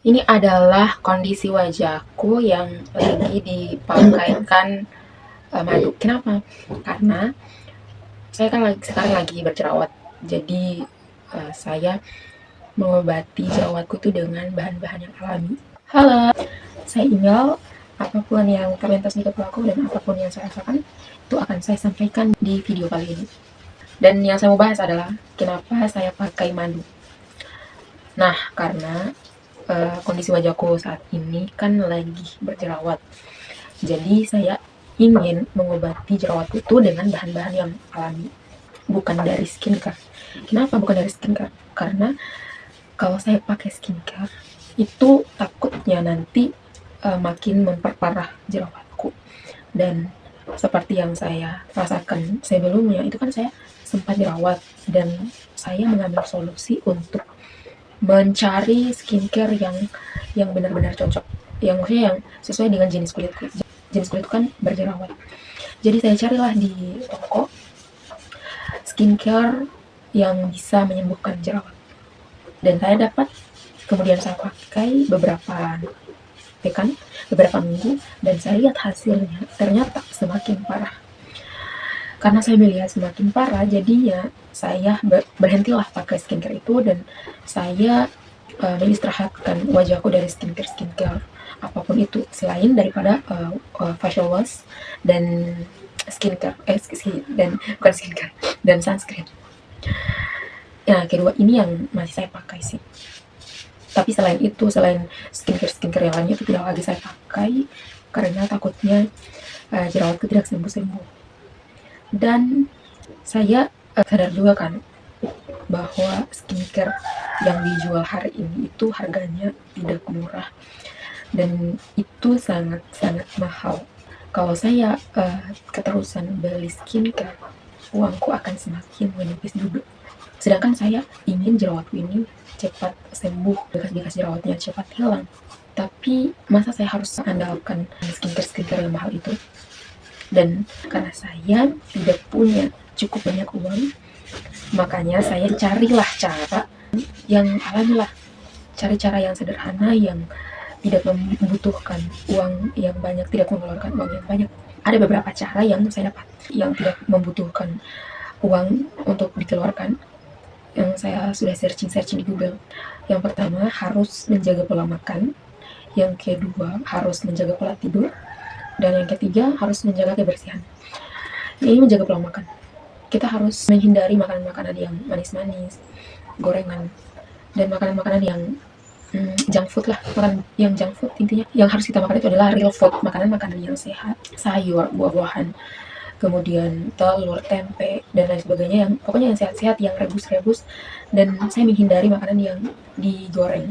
Ini adalah kondisi wajahku yang lagi dipakaikan madu. Kenapa? Karena saya kan sekarang lagi berjerawat. Jadi saya mengobati jerawatku tuh dengan bahan-bahan yang alami. Halo, saya email apapun yang terlintas di kepalaku dan apapun yang saya rasakan itu akan saya sampaikan di video kali ini. Dan yang saya mau bahas adalah kenapa saya pakai madu. Nah, karena kondisi wajahku saat ini kan lagi berjerawat. Jadi saya ingin mengobati jerawatku itu dengan bahan-bahan yang alami, bukan dari skincare. Kenapa bukan dari skincare? Karena kalau saya pakai skincare itu takutnya nanti makin memperparah jerawatku. Dan seperti yang saya rasakan sebelumnya, itu kan saya sempat jerawat dan saya mengambil solusi untuk mencari skincare yang benar-benar cocok, yang maksudnya yang sesuai dengan jenis kulitku. Jenis kulitku kan berjerawat, jadi saya carilah di toko skincare yang bisa menyembuhkan jerawat, dan saya dapat. Kemudian saya pakai beberapa pekan, beberapa minggu, dan saya lihat hasilnya ternyata semakin parah. Karena saya melihat semakin parah, jadinya saya berhentilah pakai skincare itu, dan saya mengistirahatkan wajahku dari skincare apapun itu selain daripada facial wash dan skincare dan bukan skincare dan sunscreen. Nah, kedua ini yang masih saya pakai sih. Tapi selain itu, selain skincare yang lainnya itu tidak lagi saya pakai karena takutnya jerawatku tidak sembuh-sembuh. Dan saya sadar juga kan bahwa skincare yang dijual hari ini itu harganya tidak murah dan itu sangat-sangat mahal. Kalau saya keterusan beli skincare, uangku akan semakin menipis duduk. Sedangkan saya ingin jerawatku ini cepat sembuh, bekas-bekas jerawatnya cepat hilang. Tapi masa saya harus andalkan skincare yang mahal itu? Dan karena saya tidak punya cukup banyak uang, makanya saya carilah cara yang alami lah, cari cara yang sederhana yang tidak membutuhkan uang yang banyak, tidak mengeluarkan uang yang banyak. Ada beberapa cara yang saya dapat yang tidak membutuhkan uang untuk dikeluarkan, yang saya sudah searching di Google. Yang pertama, harus menjaga pola makan. Yang kedua, harus menjaga pola tidur. Dan yang ketiga, harus menjaga kebersihan. Ini menjaga pola makan. Kita harus menghindari makanan-makanan yang manis-manis, gorengan, dan makanan-makanan yang junk food lah. Makanan yang junk food intinya yang harus kita makan itu adalah real food, makanan-makanan yang sehat, sayur, buah-buahan, kemudian telur, tempe, dan lain sebagainya, yang pokoknya yang sehat-sehat, yang rebus-rebus. Dan saya menghindari makanan yang digoreng,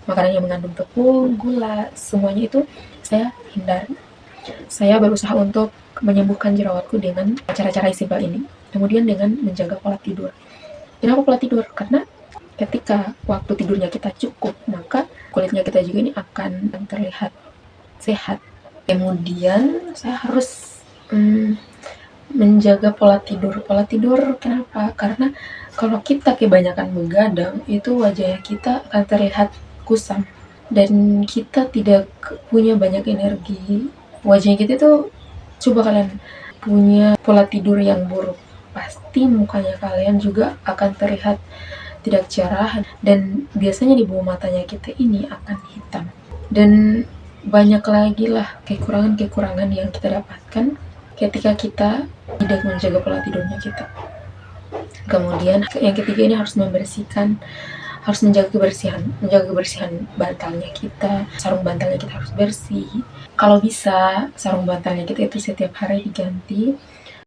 makanan yang mengandung tepung, gula, semuanya itu saya hindari. Saya berusaha untuk menyembuhkan jerawatku dengan cara-cara simpel ini. Kemudian dengan menjaga pola tidur. Kenapa pola tidur? Karena ketika waktu tidurnya kita cukup, maka kulitnya kita juga ini akan terlihat sehat. Kemudian saya harus menjaga pola tidur. Pola tidur kenapa? Karena kalau kita kebanyakan begadang, itu wajah kita akan terlihat kusam dan kita tidak punya banyak energi. Wajah kita tuh, coba kalian punya pola tidur yang buruk, pasti mukanya kalian juga akan terlihat tidak cerah, dan biasanya di bawah matanya kita ini akan hitam. Dan banyak lagi lah kekurangan-kekurangan yang kita dapatkan ketika kita tidak menjaga pola tidurnya kita. Kemudian yang ketiga ini harus menjaga kebersihan bantalnya kita. Sarung bantalnya kita harus bersih. Kalau bisa sarung bantalnya kita itu setiap hari diganti,